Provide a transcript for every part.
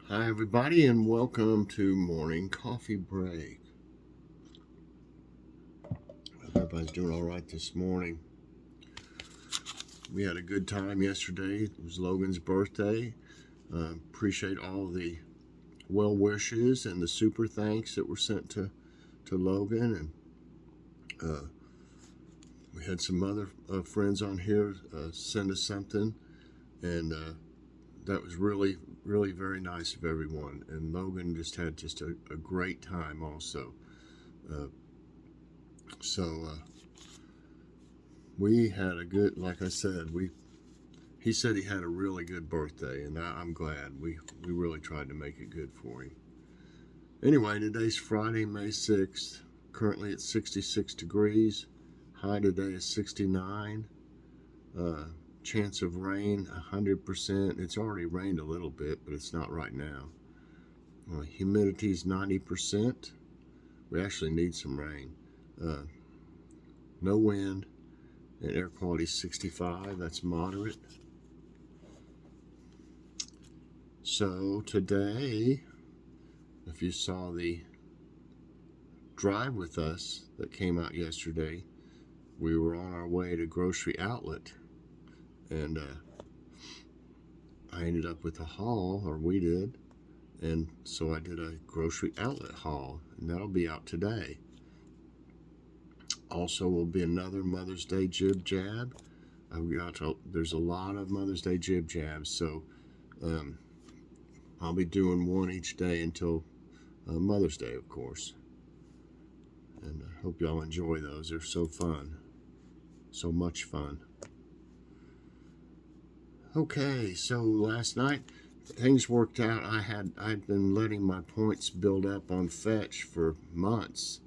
Hi, everybody, and welcome to Morning Coffee Break. Hope everybody's doing all right this morning. We had a good time yesterday. It was Logan's birthday. Appreciate all the well wishes and the super thanks that were sent to Logan. And we had some other friends on here send us something. And that was really, really very nice of everyone. And Logan just had a great time also. Uh, so we had a good, like I said, he said he had a really good birthday, and I'm glad. We really tried to make it good for him. Anyway, today's Friday, May 6th. Currently it's 66 degrees. High today is 69. Uh, Chance of rain 100%. It's already rained a little bit, but it's not right now. Humidity is 90%. We actually need some rain. No wind, and air quality is 65. That's moderate. So today, if you saw the drive with us that came out yesterday, we were on our way to Grocery Outlet, and I ended up with a haul, or we did, and so I did a Grocery Outlet haul, and that'll be out today. Also will be another Mother's Day jib jab. There's a lot of Mother's Day jib jabs, so I'll be doing one each day until Mother's Day, of course. And I hope y'all enjoy those. They're so fun. So much fun. Okay, so last night things worked out. I'd been letting my points build up on Fetch for months.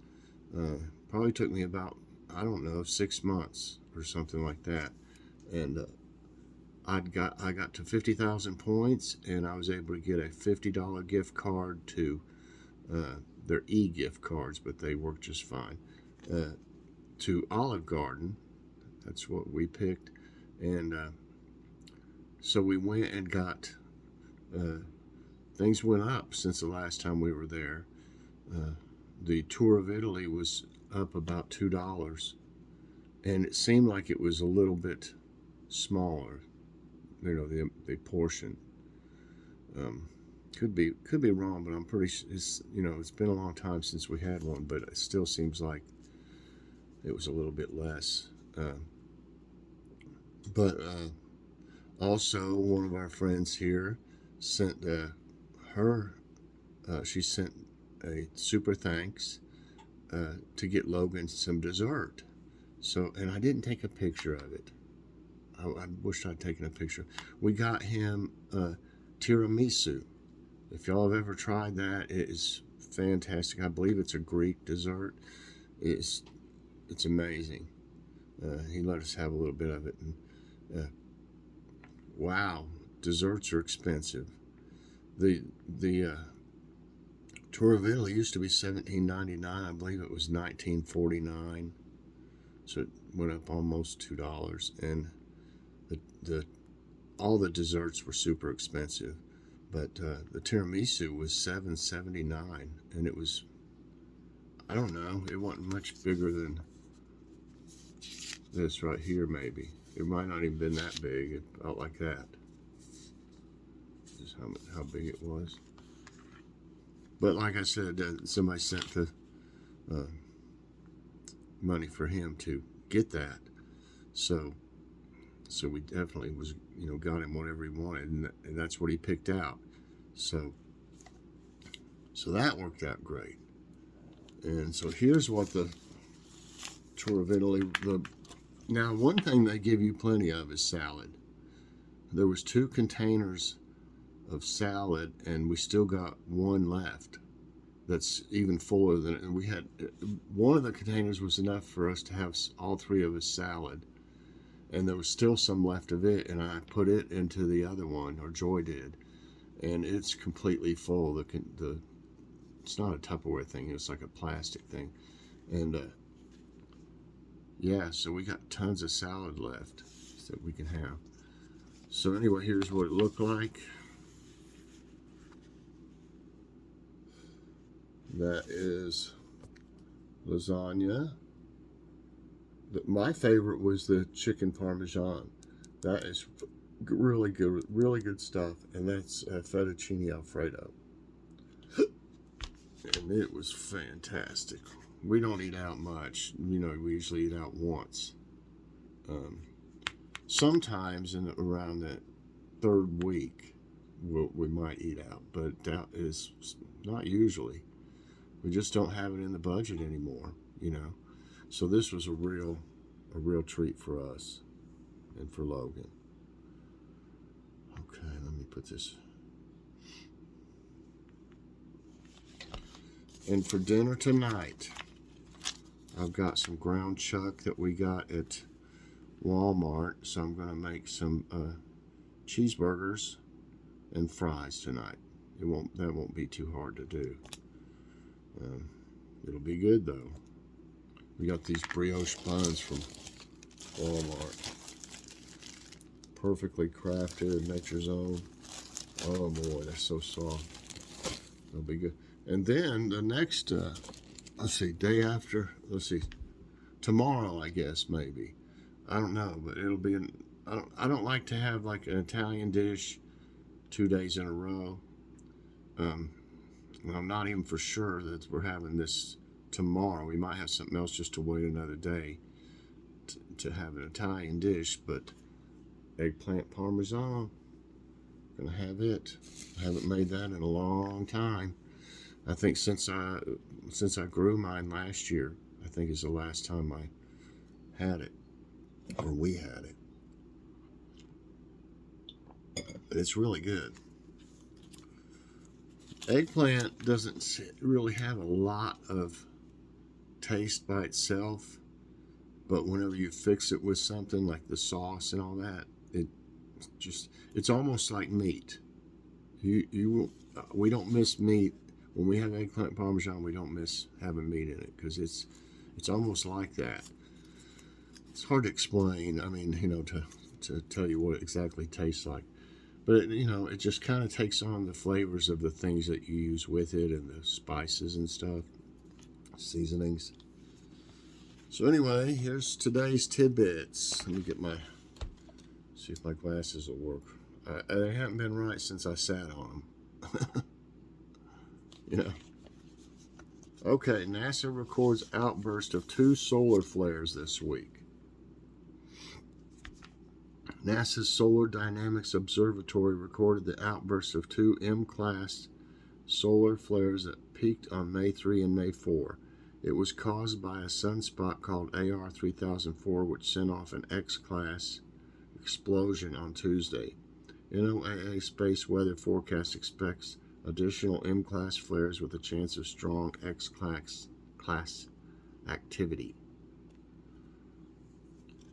Probably took me about, I don't know, 6 months or something like that. And I got to 50,000 points, and I was able to get a $50 gift card to they're e-gift cards, but they work just fine. To Olive Garden, that's what we picked, and so we went and got. Things went up since the last time we were there. The tour of Italy was up about $2, and it seemed like it was a little bit smaller. You know, the portion. Could be wrong, but I'm pretty. It's been a long time since we had one, but it still seems like it was a little bit less. But also, one of our friends here sent her. She sent a super thanks to get Logan some dessert. So, and I didn't take a picture of it. I wished I'd taken a picture. We got him tiramisu. If y'all have ever tried that, it is fantastic. I believe it's a Greek dessert. It's amazing. He let us have a little bit of it, and wow, desserts are expensive. The tour of Italy used to be $17.99. I believe it was $19.49. So it went up almost $2, and the all the desserts were super expensive. But the tiramisu was $7.79, and it was, I don't know, it wasn't much bigger than this right here. Maybe it might not even been that big. It felt like that. Just how big it was. But like I said, somebody sent the money for him to get that, so we definitely got him whatever he wanted, and that's what he picked out. So that worked out great. And so here's what the tour of Italy. Now, one thing they give you plenty of is salad. There was 2 containers of salad, and we still got one left. That's even fuller than it. And we had one of the containers was enough for us to have all 3 of us salad, and there was still some left of it, and I put it into the other one, or Joy did, and it's completely full. It's not a Tupperware thing; it's like a plastic thing, and yeah, so we got tons of salad left that we can have. So anyway, here's what it looked like. That is lasagna. My favorite was the chicken parmesan. That is really good stuff. And that's fettuccine alfredo. And it was fantastic. We don't eat out much. You know, we usually eat out once. Sometimes around the third week, we might eat out, but that is not usually. We just don't have it in the budget anymore, you know. So this was a real treat for us and for Logan. Okay, let me put this. And for dinner tonight, I've got some ground chuck that we got at Walmart, so I'm going to make some cheeseburgers and fries tonight. That won't be too hard to do. It'll be good though. We got these brioche buns from Walmart, perfectly crafted, nature's own. Oh boy, they're so soft. They'll be good. And then the next, day after, tomorrow, I guess, maybe. I don't know, but it'll be, I don't like to have like an Italian dish 2 days in a row. I'm not even for sure that we're having this tomorrow. We might have something else just to wait another day to have an Italian dish, but eggplant parmesan, gonna have it. I haven't made that in a long time. I think since I grew mine last year, I think is the last time I had it, or we had it. It's really good. Eggplant doesn't really have a lot of taste by itself, but whenever you fix it with something like the sauce and all that, it's almost like meat. We don't miss meat when we have eggplant parmesan. We don't miss having meat in it because it's almost like that. It's hard to explain. I mean, to tell you what it exactly tastes like. But, it just kind of takes on the flavors of the things that you use with it and the spices and stuff, seasonings. So anyway, here's today's tidbits. Let me see if my glasses will work. They haven't been right since I sat on them. Yeah. Okay, NASA records outburst of 2 solar flares this week. NASA's Solar Dynamics Observatory recorded the outburst of 2 M-class solar flares that peaked on May 3 and May 4. It was caused by a sunspot called AR 3004, which sent off an X-class explosion on Tuesday. NOAA Space Weather Forecast expects additional M-class flares with a chance of strong X-class activity.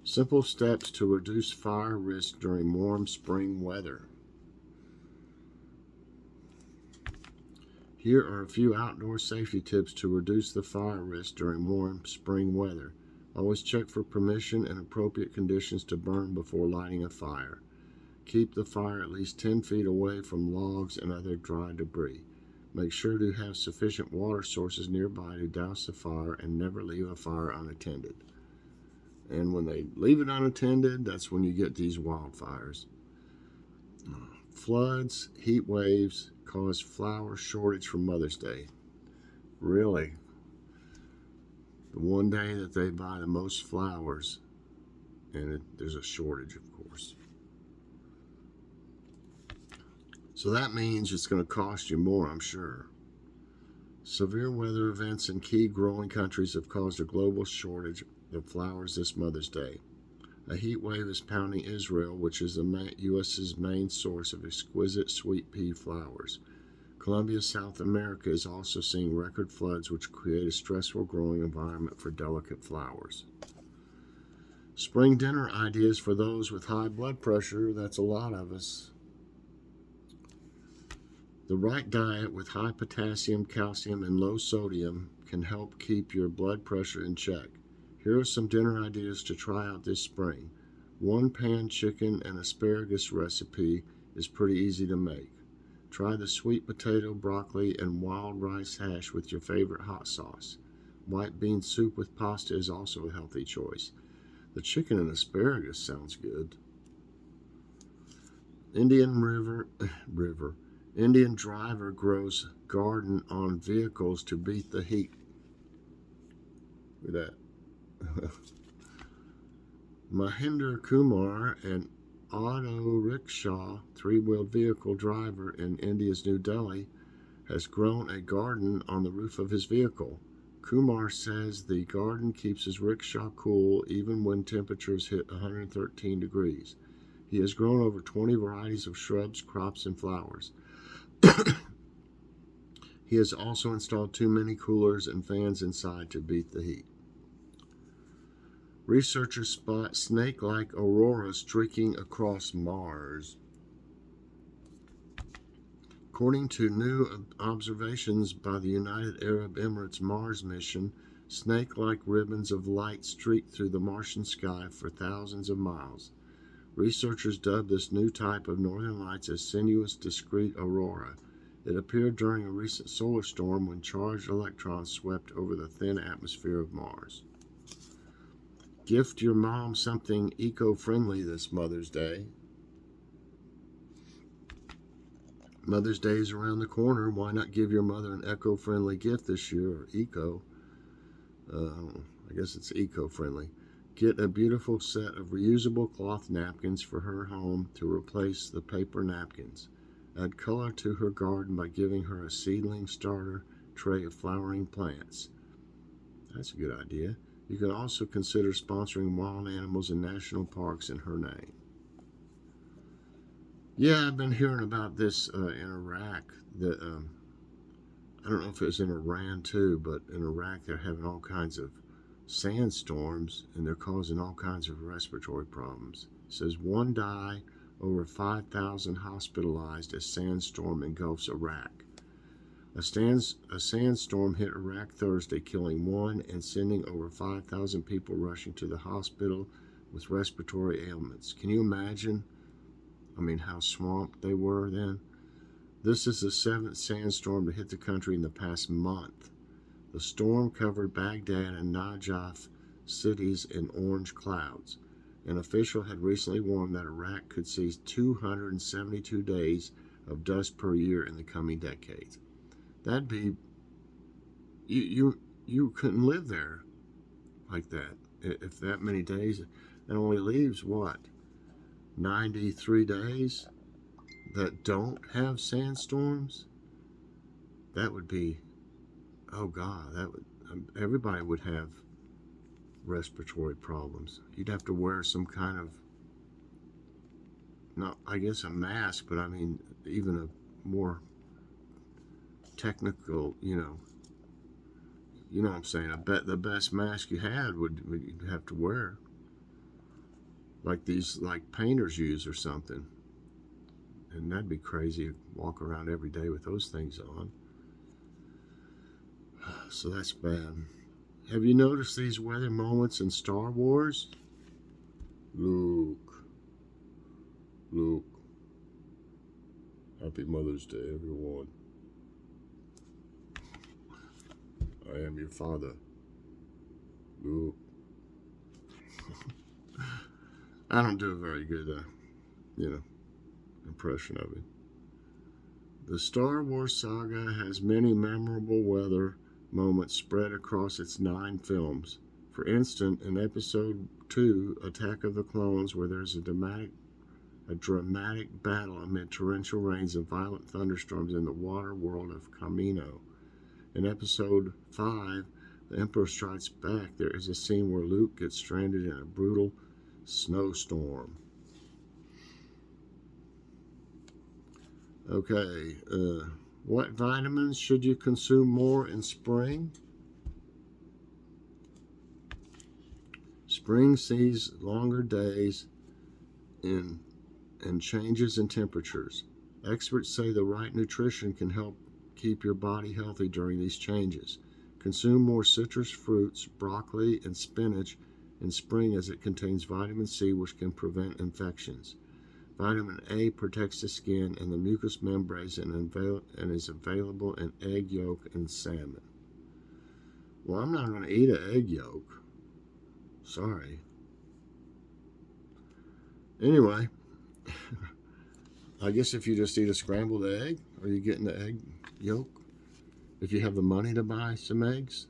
Simple steps to reduce fire risk during warm spring weather. Here are a few outdoor safety tips to reduce the fire risk during warm spring weather. Always check for permission and appropriate conditions to burn before lighting a fire. Keep the fire at least 10 feet away from logs and other dry debris. Make sure to have sufficient water sources nearby to douse the fire and never leave a fire unattended. And when they leave it unattended, that's when you get these wildfires. Floods, heat waves cause flower shortage for Mother's Day. Really? The one day that they buy the most flowers, and there's a shortage, of course. So that means it's going to cost you more, I'm sure. Severe weather events in key growing countries have caused a global shortage of flowers this Mother's Day. A heat wave is pounding Israel, which is the U.S.'s main source of exquisite sweet pea flowers. Colombia, South America is also seeing record floods, which create a stressful growing environment for delicate flowers. Spring dinner ideas for those with high blood pressure. That's a lot of us. The right diet with high potassium, calcium, and low sodium can help keep your blood pressure in check. Here are some dinner ideas to try out this spring. 1-pan chicken and asparagus recipe is pretty easy to make. Try the sweet potato, broccoli, and wild rice hash with your favorite hot sauce. White bean soup with pasta is also a healthy choice. The chicken and asparagus sounds good. Indian driver grows garden on vehicles to beat the heat. Look at that. Mahinder Kumar, an auto rickshaw three-wheeled vehicle driver in India's New Delhi, has grown a garden on the roof of his vehicle. Kumar says the garden keeps his rickshaw cool even when temperatures hit 113 degrees. He has grown over 20 varieties of shrubs, crops, and flowers. He has also installed 2 mini coolers and fans inside to beat the heat. Researchers spot snake-like auroras streaking across Mars. According to new observations by the United Arab Emirates Mars mission, snake-like ribbons of light streak through the Martian sky for thousands of miles. Researchers dubbed this new type of northern lights as sinuous discrete aurora. It appeared during a recent solar storm when charged electrons swept over the thin atmosphere of Mars. Gift your mom something eco-friendly this Mother's Day. Mother's Day is around the corner. Why not give your mother an eco-friendly gift this year, or eco? I guess it's eco-friendly. Get a beautiful set of reusable cloth napkins for her home to replace the paper napkins. Add color to her garden by giving her a seedling starter tray of flowering plants. That's a good idea. You can also consider sponsoring wild animals in national parks in her name. Yeah, I've been hearing about this in Iraq. I don't know if it was in Iran too, but in Iraq they're having all kinds of sandstorms and they're causing all kinds of respiratory problems. It says 1 die, over 5,000 hospitalized as sandstorm engulfs Iraq. A sandstorm hit Iraq Thursday, killing 1 and sending over 5,000 people rushing to the hospital with respiratory ailments. Can you imagine? How swamped they were then. This is the 7th sandstorm to hit the country in the past month. The storm covered Baghdad and Najaf cities in orange clouds. An official had recently warned that Iraq could see 272 days of dust per year in the coming decades. That'd be, you couldn't live there like that. If that many days, it only leaves what? 93 days that don't have sandstorms? That would be, oh God, everybody would have respiratory problems. You'd have to wear some kind of, not, I guess a mask, but even a more technical, you know what I'm saying. I bet the best mask you had would you'd have to wear. Like these, like painters use or something. And that'd be crazy to walk around every day with those things on. So that's bad. Have you noticed these weather moments in Star Wars? Luke. Happy Mother's Day, everyone. I am your father. Luke. I don't do a very good, impression of it. The Star Wars saga has many memorable weather moments spread across its 9 films. For instance, in Episode 2, Attack of the Clones, where there's a dramatic battle amid torrential rains and violent thunderstorms in the water world of Kamino. In Episode 5, The Emperor Strikes Back, there is a scene where Luke gets stranded in a brutal snowstorm. Okay, what vitamins should you consume more in spring? Spring sees longer days and changes in temperatures. Experts say the right nutrition can help keep your body healthy during these changes. Consume more citrus fruits, broccoli, and spinach in spring as it contains vitamin C, which can prevent infections. Vitamin A protects the skin and the mucous membranes and is available in egg yolk and salmon. Well, I'm not going to eat an egg yolk. Sorry. Anyway, I guess if you just eat a scrambled egg, are you getting the egg yolk? If you have the money to buy some eggs,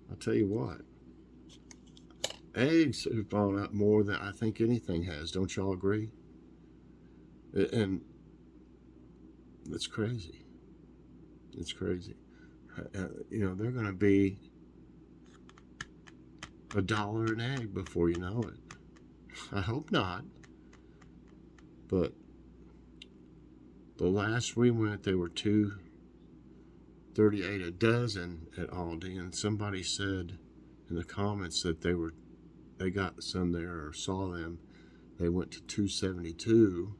I'll tell you what. Eggs have gone up more than I think anything has. Don't y'all agree? And it's crazy. It's crazy. They're going to be $1 an egg before you know it. I hope not. But the last we went, they were $2.38 a dozen at Aldi, and somebody said in the comments that they got some there or saw them. They went to $2.72.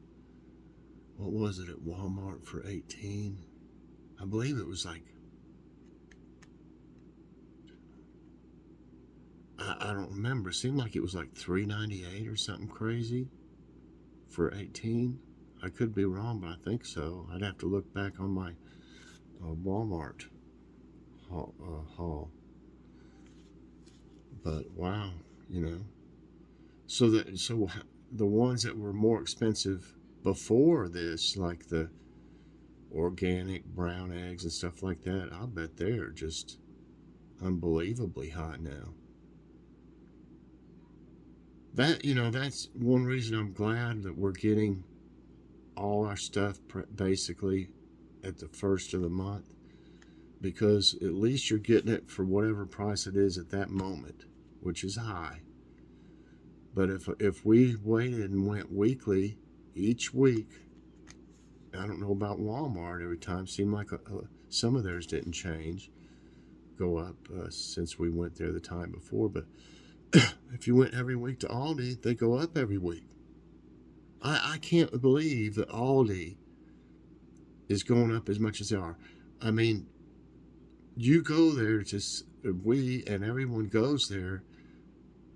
What was it at Walmart for $18? I believe it was like, I don't remember. It seemed like it was like $3.98 or something crazy for $18. I could be wrong, but I think so. I'd have to look back on my Walmart haul. But wow, So the ones that were more expensive before this, like the organic brown eggs and stuff like that, I bet they're just unbelievably high now. That's one reason I'm glad that we're getting all our stuff basically at the first of the month, because at least you're getting it for whatever price it is at that moment, which is high. But if we waited and went weekly, each week, I don't know about Walmart every time, seemed like some of theirs didn't go up since we went there the time before, but if you went every week to Aldi, they go up every week. I can't believe that Aldi is going up as much as they are. I mean, you go there and everyone goes there.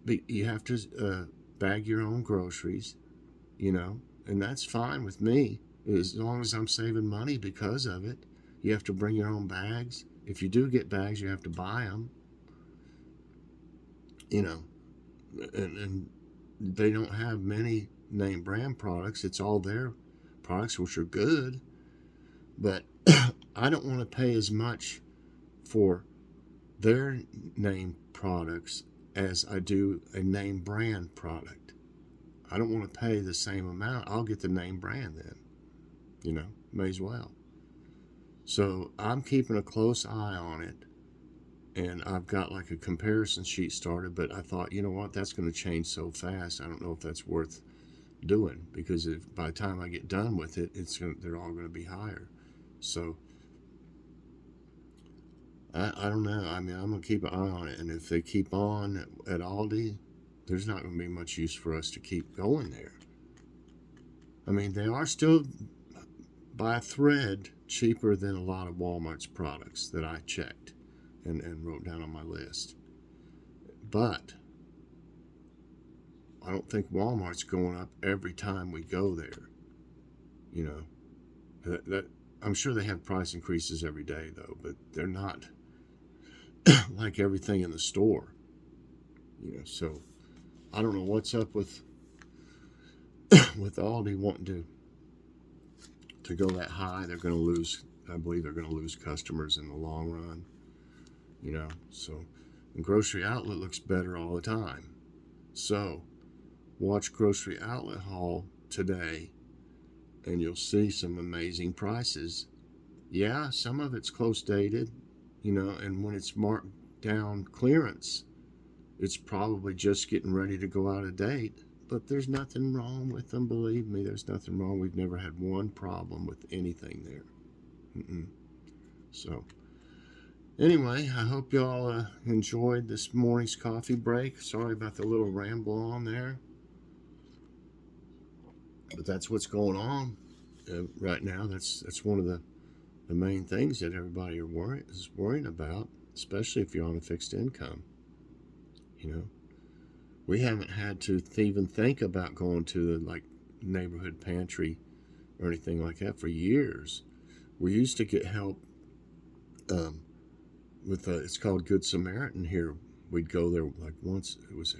You have to bag your own groceries, and that's fine with me as long as I'm saving money because of it. You have to bring your own bags. If you do get bags, you have to buy them. And they don't have many name brand products. It's all their products, which are good, but I don't want to pay as much for their name products as I do a name brand product. I don't want to pay the same amount. I'll get the name brand then, may as well. So I'm keeping a close eye on it, and I've got like a comparison sheet started, but I thought, you know what, that's going to change so fast. I don't know if that's worth doing, because by the time I get done with it, they're all going to be higher. So I don't know. I mean, I'm going to keep an eye on it, and if they keep on at Aldi, there's not going to be much use for us to keep going there. I mean, they are still by a thread cheaper than a lot of Walmart's products that I checked and wrote down on my list. But I don't think Walmart's going up every time we go there. That I'm sure they have price increases every day though, but they're not like everything in the store. So I don't know what's up with Aldi wanting to go that high. They're going to lose. I believe they're going to lose customers in the long run. So the Grocery Outlet looks better all the time. So watch Grocery Outlet haul today, and you'll see some amazing prices. Yeah, some of it's close dated, and when it's marked down clearance, it's probably just getting ready to go out of date. But there's nothing wrong with them, believe me. There's nothing wrong. We've never had one problem with anything there. So anyway, I hope y'all enjoyed this morning's coffee break. Sorry about the little ramble on there, but that's what's going on right now. That's one of the main things that everybody is worrying about, especially if you're on a fixed income. we haven't had to even think about going to the like neighborhood pantry or anything like that for years. We used to get help with it's called Good Samaritan here. We'd go there like once. It was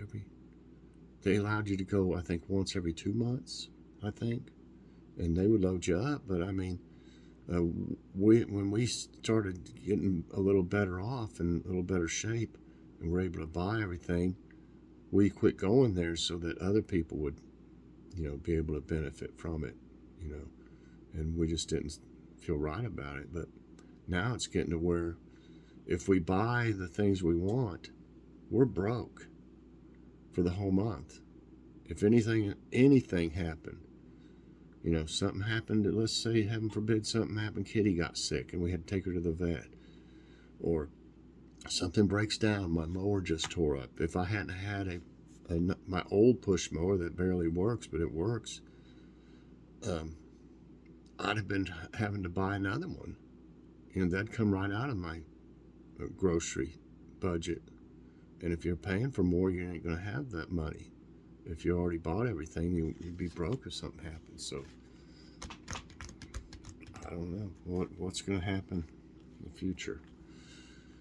they allowed you to go, I think, once every 2 months, I think, and they would load you up. But I mean, when we started getting a little better off and a little better shape, and were able to buy everything, we quit going there so that other people would, be able to benefit from it, and we just didn't feel right about it. But now it's getting to where if we buy the things we want, we're broke for the whole month. If anything happened, something happened, let's say, heaven forbid, something happened, Kitty got sick and we had to take her to the vet, or something breaks down, my mower just tore up. If I hadn't had my old push mower that barely works, but it works, I'd have been having to buy another one. That'd come right out of my grocery budget. And if you're paying for more, you ain't going to have that money. If you already bought everything, you'd be broke if something happens. So I don't know what's going to happen in the future.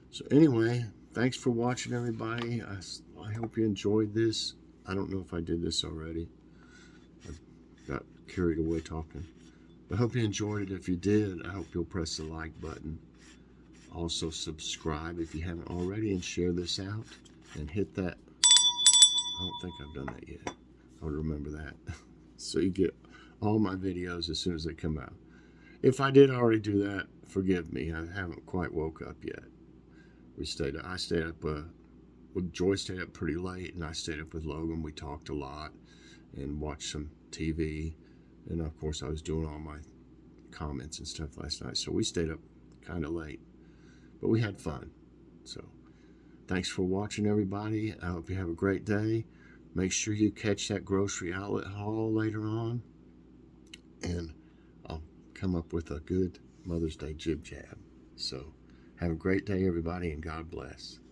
So anyway, thanks for watching, everybody. I hope you enjoyed this. I don't know if I did this already. I got carried away talking. But I hope you enjoyed it. If you did, I hope you'll press the like button. Also subscribe if you haven't already, and share this out and hit that. I don't think I've done that yet. I'll remember that. So you get all my videos as soon as they come out. If I did already do that, forgive me. I haven't quite woke up yet. I stayed up Joy stayed up pretty late, and I stayed up with Logan. We talked a lot and watched some TV. And of course I was doing all my comments and stuff last night. So we stayed up kind of late. But we had fun. So thanks for watching, everybody. I hope you have a great day. Make sure you catch that grocery outlet haul later on. And I'll come up with a good Mother's Day jib jab. So have a great day, everybody, and God bless.